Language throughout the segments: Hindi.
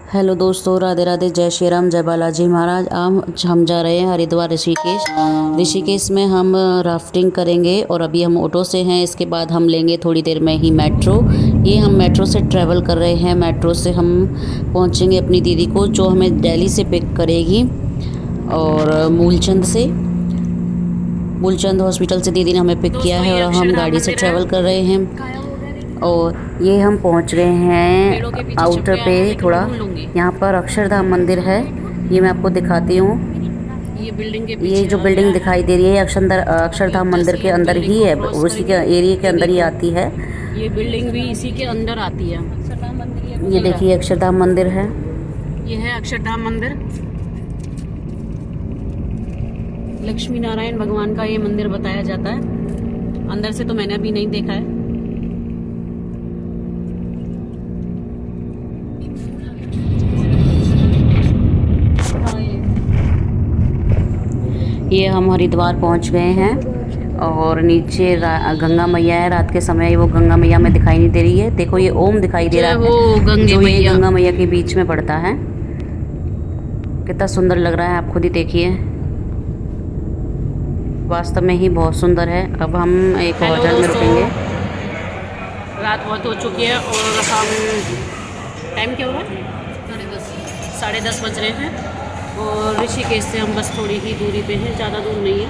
हेलो दोस्तों, राधे राधे, जय श्री राम, जय बालाजी महाराज। आज हम जा रहे हैं हरिद्वार ऋषिकेश। ऋषिकेश में हम राफ्टिंग करेंगे और अभी हम ऑटो से हैं। इसके बाद हम लेंगे थोड़ी देर में ही मेट्रो। ये हम मेट्रो से ट्रैवल कर रहे हैं। मेट्रो से हम पहुंचेंगे अपनी दीदी को, जो हमें दिल्ली से पिक करेगी, और मूलचंद हॉस्पिटल से दीदी ने हमें पिक किया है और हम गाड़ी से ट्रैवल कर रहे हैं। और ये हम पहुंच गए हैं आउटर पे थोड़ा। यहाँ पर अक्षरधाम मंदिर है, ये मैं आपको दिखाती हूँ। ये बिल्डिंग के ये पीछे जो बिल्डिंग दिखाई दे रही है अक्षरधाम मंदिर के अंदर ही है, उसी के एरिया के अंदर ही आती है। ये बिल्डिंग भी इसी के अंदर आती है। ये देखिए अक्षरधाम मंदिर है। ये है अक्षरधाम मंदिर। लक्ष्मी नारायण भगवान का ये मंदिर बताया जाता है। अंदर से तो मैंने अभी नहीं देखा है। ये हम हरिद्वार पहुंच गए हैं और नीचे गंगा मैया है। रात के समय वो गंगा मैया में दिखाई नहीं दे रही है। देखो ये ओम दिखाई दे रहा है, जो ये गंगा मैया के बीच में पड़ता है। कितना सुंदर लग रहा है, आप खुद ही देखिए। वास्तव में ही बहुत सुंदर है। अब हम एक होटल में रुकेंगे। रात बहुत हो चुकी है और हम टाइम क्या हुआ है? 10:30 बज रहे हैं और ऋषिकेश से हम बस थोड़ी ही दूरी पे हैं, ज़्यादा दूर नहीं है।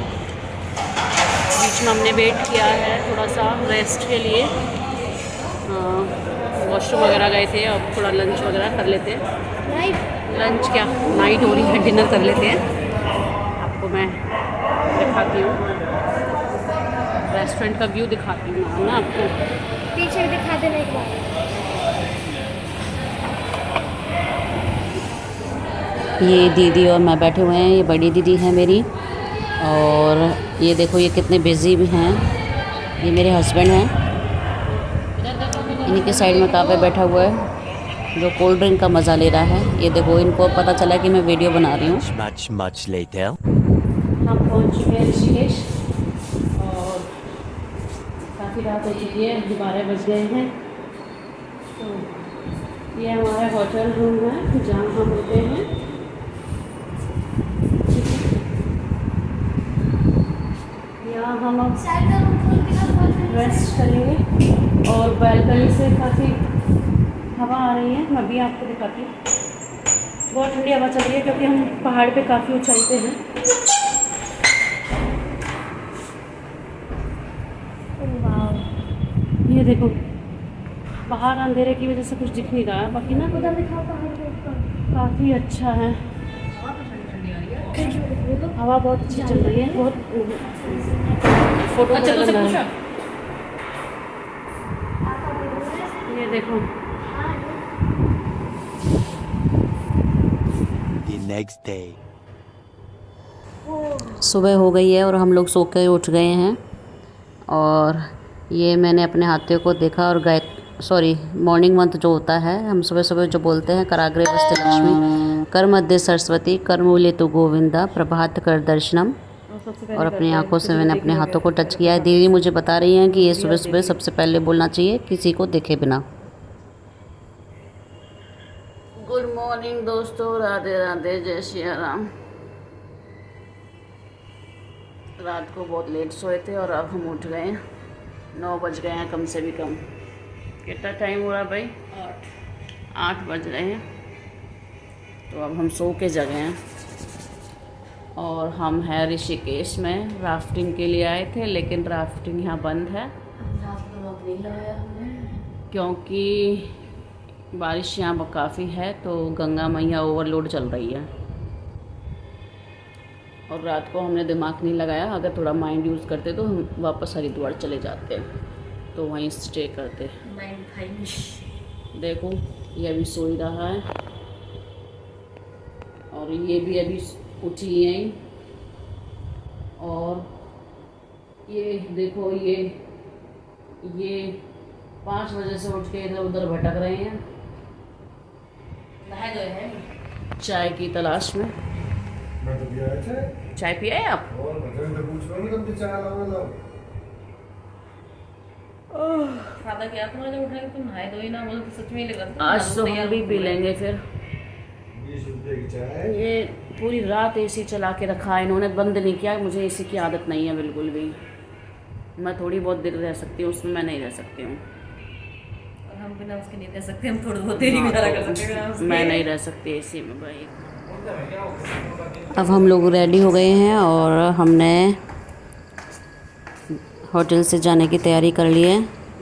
बीच में हमने वेट किया है थोड़ा सा रेस्ट के लिए। वॉशरूम वगैरह गए थे, अब थोड़ा लंच वगैरह कर लेते हैं। लंच क्या, नाइट हो रही है, डिनर कर लेते हैं। आपको मैं दिखाती हूँ, रेस्टोरेंट का व्यू दिखाती हूँ ना आपको। पीछे दिखा देना एक बार। ये दीदी और मैं बैठे हुए हैं। ये बड़ी दीदी है मेरी, और ये देखो ये कितने बिजी भी हैं। ये मेरे हस्बैंड हैं, इन्हीं के साइड में काफ़े बैठा हुआ है जो कोल्ड ड्रिंक का मज़ा ले रहा है। ये देखो इनको पता चला कि मैं वीडियो बना रही हूँ। हम पहुँच चुके हैं ऋषिकेश और काफ़ी रात हो चुकी है, 12 बज गए हैं। तो ये हमारा होटल रूम है जहाँ हम रुके हैं। यहाँ हम अब रेस्ट करेंगे और बैल्कनी से काफ़ी हवा आ रही है। मैं भी आपको दिखाती हूँ। बहुत ठंडी हवा चल रही है क्योंकि हम पहाड़ पे काफ़ी ऊंचाई पे हैं। ये देखो बाहर अंधेरे की वजह से कुछ दिख नहीं रहा है, बाकी ना काफ़ी अच्छा है। हवा बहुत अच्छी चल रही है। बहुत फोटो अच्छा है। ये देखो नेक्स्ट डे सुबह हो गई है और हम लोग सो के उठ गए हैं। और ये मैंने अपने हाथियों को देखा और मॉर्निंग मंत्र जो होता है, हम सुबह सुबह जो बोलते हैं, कराग्रे वस्ते लक्ष्मी, कर मध्य सरस्वती, कर मूले तु गोविंदा, प्रभात कर दर्शनम। और अपनी आंखों से मैंने अपने हाथों को टच किया है। दीदी मुझे बता रही हैं कि ये सुबह सुबह सबसे पहले बोलना चाहिए, किसी को देखे बिना। गुड मॉर्निंग दोस्तों, राधे राधे, जय श्री राम। रात को बहुत लेट सोए थे और अब हम उठ गए हैं। 9 बज गए हैं कम से भी कम। कितना टाइम हो रहा है भाई? 8 बज रहे हैं। तो अब हम सो के जगह हैं और हम हैं ऋषिकेश में। राफ्टिंग के लिए आए थे, लेकिन राफ्टिंग यहाँ बंद है क्योंकि बारिश यहाँ काफ़ी है, तो गंगा मैया ओवरलोड चल रही है। और रात को हमने दिमाग नहीं लगाया, अगर थोड़ा माइंड यूज़ करते तो हम वापस हरिद्वार चले जाते, तो वहीं स्टे करते। देखो ये अभी सो ही रहा है और ये भी अभी उठी है। और ये देखो ये 5 बजे से उठ के इधर उधर भटक रहे हैं, नहाए गए हैं चाय की तलाश में। चाय पिया है आप? खाना क्या तुम्हारे उठाएंगे, तुम नहाए दो ही ना, मुझे तो सच में लगा आज तो हम भी पी लेंगे फिर। ये पूरी रात एसी चला के रखा है इन्होंने, बंद नहीं किया। मुझे एसी की आदत नहीं है बिल्कुल भी। मैं थोड़ी बहुत देर रह सकती हूँ उसमें, मैं नहीं रह सकती हूँ। और हम बिना उसके नहीं रह सकते, हम थोड़ी बहुत देर ही गुजारा कर सकते हैं। मैं नहीं रह सकती एसी में भाई। अब हम लोग रेडी हो गए हैं और हमने होटल से जाने की तैयारी कर ली है,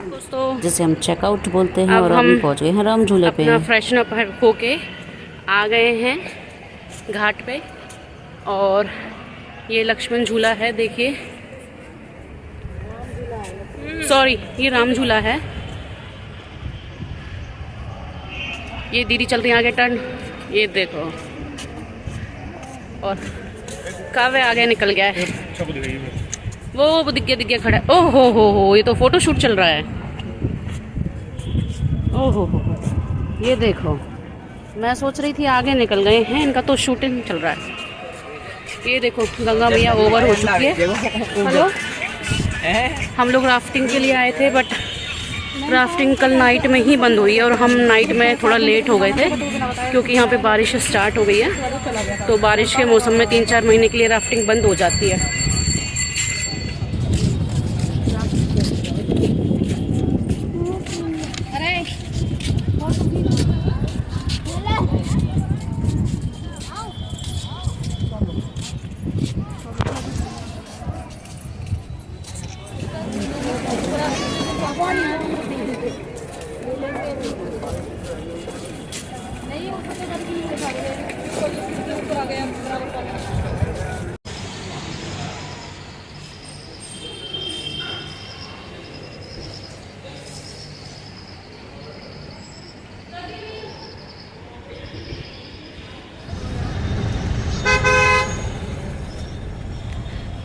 दोस्तों जिसे हम चेकआउट बोलते हैं। अब और हम अभी पहुंच गए हैं राम झूले पे। अपना फ्रेशन अप होके आ गए हैं घाट पे। और ये लक्ष्मण झूला है, देखिए, सॉरी ये राम झूला है। ये दीदी चलती है आगे टर्न, ये देखो। और काव्य आगे निकल गया है, वो दिख गया खड़ा है। ओह हो, ये तो फोटो शूट चल रहा है। ओह हो, ये देखो, मैं सोच रही थी आगे निकल गए हैं, इनका तो शूटिंग चल रहा है। ये देखो गंगा मैया ओवर हो चुकी है। हेलो, हम लोग राफ्टिंग के लिए आए थे, बट राफ्टिंग कल नाइट में ही बंद हुई है और हम नाइट में थोड़ा लेट हो गए थे क्योंकि यहाँ पे बारिश स्टार्ट हो गई है। तो बारिश के मौसम में 3-4 महीने के लिए राफ्टिंग बंद हो जाती है।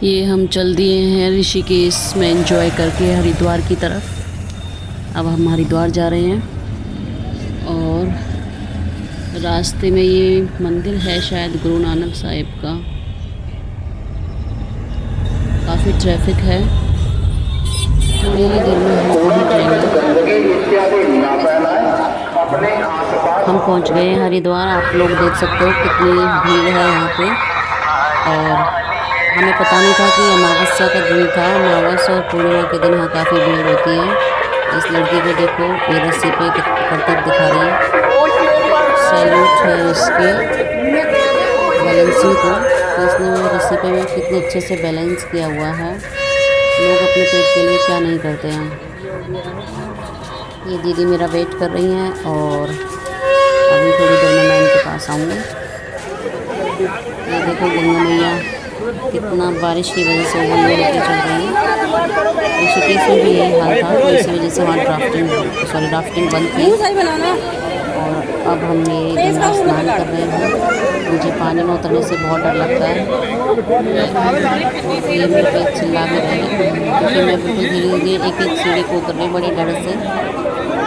ये हम चल दिए हैं ऋषिकेश में एंजॉय करके हरिद्वार की तरफ। अब हम हरिद्वार जा रहे हैं और रास्ते में ये मंदिर है शायद गुरु नानक साहिब का। काफ़ी ट्रैफिक है, थोड़ी ही देर में हम पहुंच जाएंगे। हम पहुंच गए हैं हरिद्वार। आप लोग देख सकते हो कितनी भीड़ है यहाँ पे। और हमें पता नहीं था कि अमावस्या का दिन था। अमावस्या और पूर्णिमा के दिन यहाँ काफ़ी भीड़ होती है। इस लड़की को देखो, ये रस्सी पे करतब दिखा रही है। सैल्यूट है इसके बैलेंसिंग को। तो इसने रस्सी पे भी कितने अच्छे से बैलेंस किया हुआ है। लोग अपने पेट के लिए क्या नहीं करते हैं। ये दीदी मेरा वेट कर रही हैं और अभी थोड़ी देर में मैं इनके पास आऊँगी। ये देखो गंगा मैया कितना बारिश की वजह से ओवरलोड होकर चल रही है। ऋषिकेश में भी यही हाल था, तो इसी वजह से वहाँ राफ्टिंग बंद थी। और अब हम ये गंगा स्नान कर रहे हैं। मुझे पानी में उतरने से बहुत डर लगता है। ये मेरे पे चिल्ला के रहे क्योंकि मैं बिल्कुल धीरे धीरे एक सीढ़ी को उतर रही बड़ी डर से।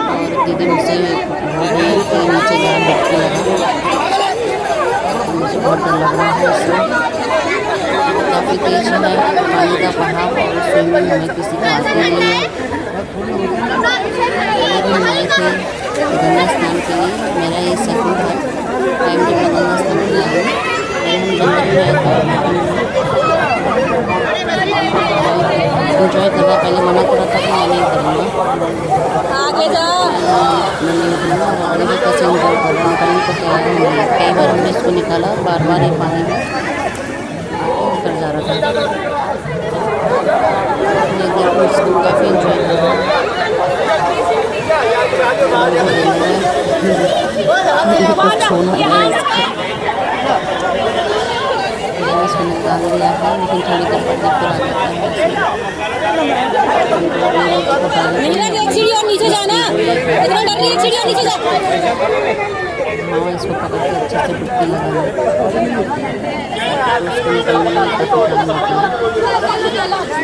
और दीदी मुझसे बोल रही है कि नीचे जा डुबकी लगा। मुझे बहुत डर लग रहा है इससे। काफ़ी तेज है पानी का बहाव और स्विमिंग हमें किसी को आती नहीं है। हम आए थे गंगा स्नान के लिए। मेरा ये सेकंड है टाइम जब मैं गंगा स्नान के लिए आई। हम इंजॉय कर रहा। पहले मना करा था कि मैं नहीं करूँगा, आगे जाओ, मैं नहीं करूँगा। और आगे कैसे इंजॉय कर रहा हूँ करने को तैयार हूँ। कई बार हमने इसको निकाला और बार बार ये पानी में कर जा रहा था। ये देखो, इसको काफ़ी इंजॉय कर रहा है। कुछ छोड़ना है इसको निकाल दिया है, लेकिन थोड़ी देर बाद फिर आ जाता है। हाँ, इसको पकड़ के अच्छे से डुबकी लगाना। उसको निकलने में काफ़ी टाइम लगता है।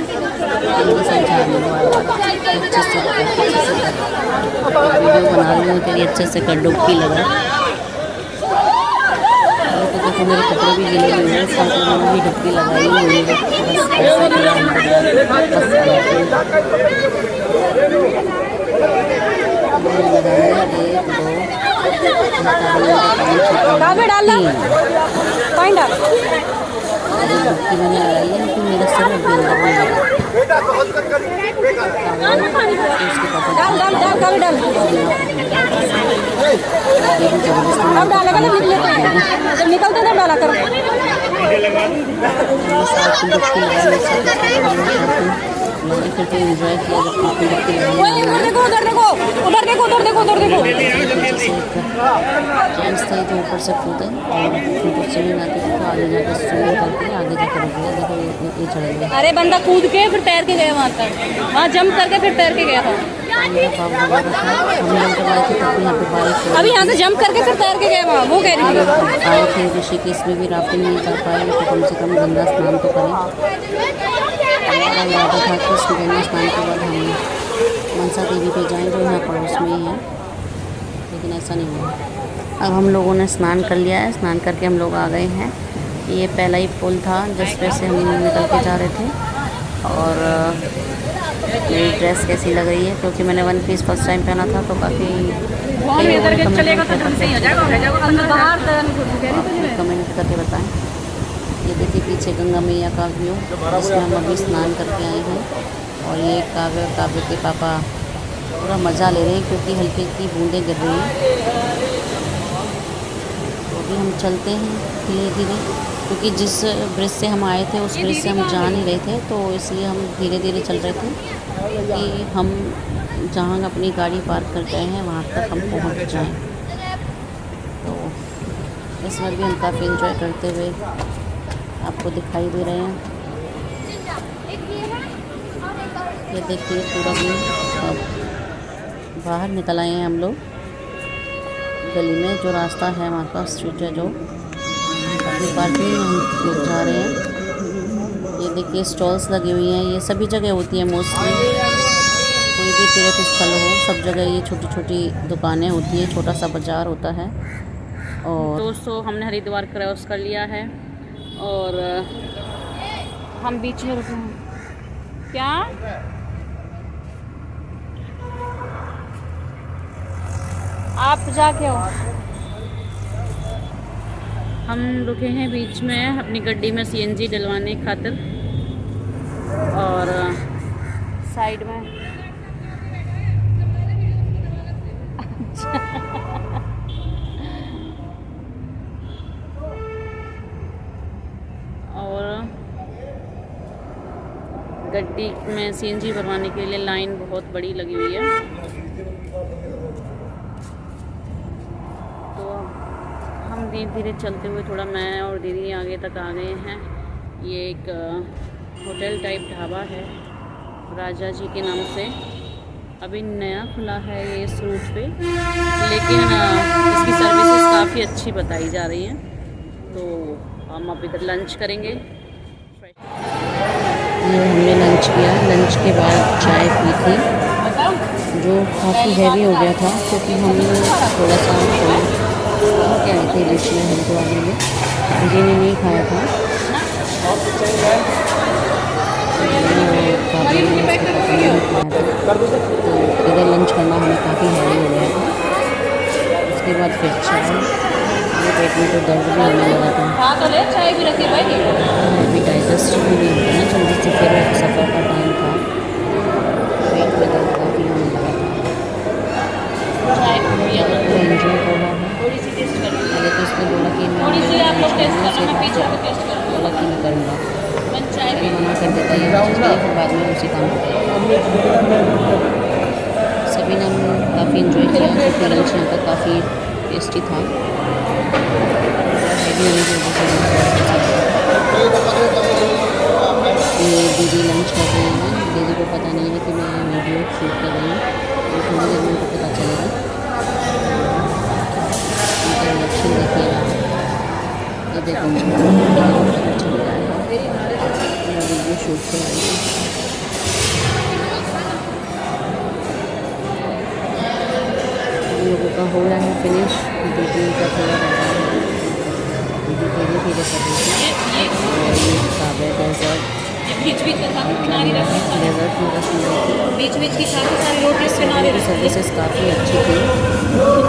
अच्छे से वीडियो बना रही हूँ तेरी अच्छे से कर डुबकी लगा। तो देखो मेरे कपड़े भी गिले हुए हैं, साथ में मैंने भी डुबकी लगाई हुई है। बस ऐसा किया बस लगाएंगे 1 2 कहाँ पे डालना पानी डाल डुबकी मैंने लगाई है लेकिन मेरा सिर अभी अंदर नहीं गया। उसके पापा डाल डाल डाल डाल डाल अब डालेगा ना निकले जब निकलते तब डाला करो फिर तो एंजॉय किया जब काफ़ी डुबकी उधर देखो उधर देखो उधर देखो उधर देखो उधर देखो जेंट्स थे तो ऊपर से कूदे और ऊपर से नहीं आते थे तो आगे जाकर स्विमिंग करके आगे जाकर रुक गया। देखो ये चढ़ गया। अरे बंदा कूद के फिर तैर के गया वहाँ तक वहाँ जंप करके फिर तैर के गया था हम लोग जब आए थे तब भी यहाँ पे बारिश हो अभी यहाँ से जंप करके फिर तैर के गया वहाँ वो कह रही थी आए थे ऋषिकेश में भी राफ्टिंग नहीं कर पाए तो कम से कम गंगा स्नान तो करें। हमारा इरादा था कि इस गंगा स्नान के बाद हम मनसा देवी पे जाएँ जो यहाँ पड़ोस में ही है, लेकिन ऐसा नहीं हुआ। अब हम लोगों ने स्नान कर लिया है। स्नान करके हम लोग आ गए हैं। ये पहला ही पुल था जिस पे से हम निकल के जा रहे थे। और मेरी ड्रेस कैसी लग रही है क्योंकि मैंने वन पीस फर्स्ट टाइम पहना था तो काफ़ी कमेंट करके बताएं। ये देखिए पीछे गंगा मैया का व्यू जिसमें हम अभी स्नान करके आए हैं। और ये काव्य के पापा पूरा मज़ा ले रहे हैं क्योंकि हल्की हल्की बूंदें गिर रही हैं। तो अभी हम चलते हैं धीरे धीरे क्योंकि जिस ब्रिज से हम आए थे उस ब्रिज से हम जा नहीं रहे थे तो इसलिए हम धीरे धीरे चल रहे थे कि हम जहाँ अपनी गाड़ी पार्क कर गए हैं वहाँ तक हम पहुँच जाएं। तो इसमें भी हम काफ़ी एंजॉय करते हुए आपको दिखाई दे रहे हैं। ये देखिए पूरा व्यू। अब बाहर निकल आए हैं हम लोग गली में, जो रास्ता है वहाँ का स्ट्रीट है जो अपनी पार्किंग में हम लोग जा रहे हैं। ये देखिए स्टॉल्स लगी हुई हैं। ये सभी जगह होती है मोस्टली, कोई भी तीर्थ स्थल हो सब जगह ये छोटी छोटी दुकानें होती हैं, छोटा सा बाज़ार होता है। और दोस्तों हमने हरिद्वार क्रॉस कर लिया है और हम बीच में रुके हैं। क्या आप जाके हो? हम रुके हैं बीच में अपनी गड्डी में सीएनजी डलवाने खातिर और साइड में और गड्डी में सीएनजी भरवाने के लिए लाइन बहुत बड़ी लगी हुई है। तो हम धीरे धीरे चलते हुए थोड़ा मैं और दीदी आगे तक आ गए हैं। ये एक होटल टाइप ढाबा है राजा जी के नाम से, अभी नया खुला है ये इस रूट पे, लेकिन इसकी सर्विसेज काफ़ी अच्छी बताई जा रही हैं। तो हम अब इधर लंच करेंगे। ये हमने लंच किया। लंच के बाद चाय पी थी जो काफ़ी हैवी हो गया था क्योंकि हम थोड़ा सा क्या आए थे बीच में हरिद्वार में बिरयानी नहीं खाया था। तो इधर लंच करना हमें काफ़ी हैवी हो गया था। उसके बाद फिर चाय, पेट में तो दर्द भी होने लगा था। चाय भी रखी भाई, अभी डाइजेस्ट भी नहीं होता ना जल्दी से, फिर सफ़र का टाइम था, पेट में दर्द काफ़ी होने लगा था। एंजॉय कर रहा है। पहले तो इसने बोला कि बोला कि मैं करूँगा, अभी मना कर देता है फिर बाद में उसी काम करता है। सभी ने काफ़ी एंजॉय किया क्योंकि लंच यहाँ का काफ़ी टेस्टी था। ये दीदी लंच कर रही हैं। दीदी को पता नहीं है कि मैं वीडियो शूट कर रही हूँ, तो थोड़ी देर में उनको पता चलेगा। रिएक्शन देखिएगा। ये देखो चल रहा है, मैं वीडियो शूट कर रही हूँ। हम लोगों का हो रहा है फिनिश, दीदी का थोड़ा रह रहा है, दीदी धीरे धीरे कर रही थी। और ये काव्य डेजर्ट बीच बीच में काफ़ी किनारे रखे डेजर्ट में रस मलाई बीच बीच की काफ़ी सारी रोटीज किनारे की रखे सर्विसेज काफ़ी अच्छी थी,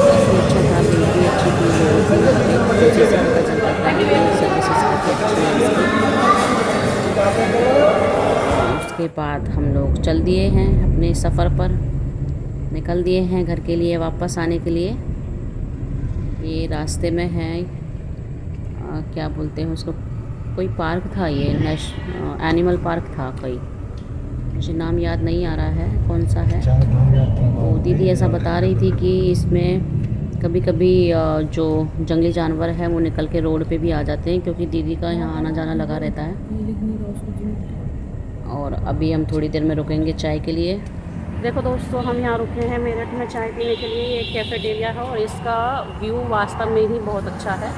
काफ़ी अच्छा था, बिल भी अच्छी थी, लोगों की उसी से पता चलता था कि सर्विसेज काफ़ी अच्छी है इसकी। उसके बाद हम लोग चल दिए हैं अपने सफ़र पर, निकल दिए हैं घर के लिए वापस आने के लिए। ये रास्ते में है क्या बोलते हैं उसको, कोई पार्क था, ये एनिमल पार्क था कोई, मुझे नाम याद नहीं आ रहा है कौन सा है। वो दीदी ऐसा बता रही थी कि इसमें कभी कभी जो जंगली जानवर है वो निकल के रोड पे भी आ जाते हैं, क्योंकि दीदी का यहाँ आना जाना लगा रहता है। और अभी हम थोड़ी देर में रुकेंगे चाय के लिए। देखो दोस्तों, हम यहाँ रुके हैं मेरठ में चाय पीने के लिए। एक कैफेटेरिया है और इसका व्यू वास्तव में ही बहुत अच्छा है।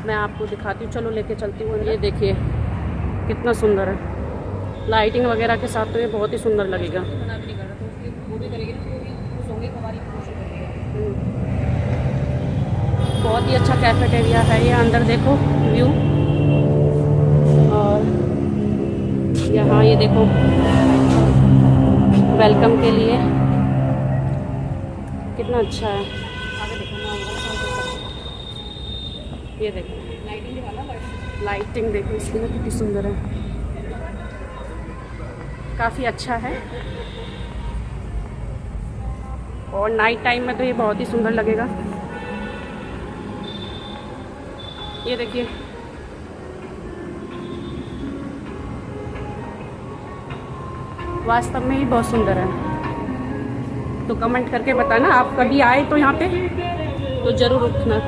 मैं आपको दिखाती हूँ, चलो लेके चलती हूँ। ये देखिए कितना सुंदर है, लाइटिंग वगैरह के साथ तो ये बहुत ही सुंदर लगेगा। बहुत ही अच्छा कैफेटेरिया है ये। अंदर देखो व्यू, और यहाँ ये देखो वेलकम के लिए कितना अच्छा है। आगे देखो ना, ये देखो लाइटिंग देखो इसकी ना कितनी सुंदर है, काफ़ी अच्छा है। और नाइट टाइम में तो ये बहुत ही सुंदर लगेगा। ये देखिए वास्तव में ही बहुत सुंदर है। तो कमेंट करके बताना आप कभी आए तो यहाँ पे तो ज़रूर रुकना।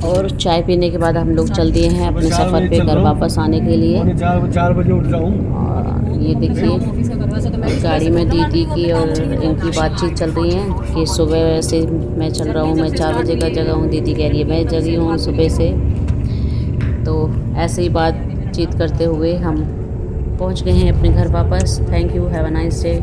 और चाय पीने के बाद हम लोग चल दिए हैं अपने सफ़र पे घर वापस आने के लिए। 4 बजे उठ रहा हूँ। और ये देखिए गाड़ी में दीदी की और इनकी बातचीत चल रही है कि सुबह से मैं चल रहा हूँ, मैं 4 बजे का जगह हूँ, दीदी कह रही है मैं जगी हूँ सुबह से। तो ऐसे ही बातचीत करते हुए हम पहुँच गए हैं अपने घर वापस। Thank you, have a nice day.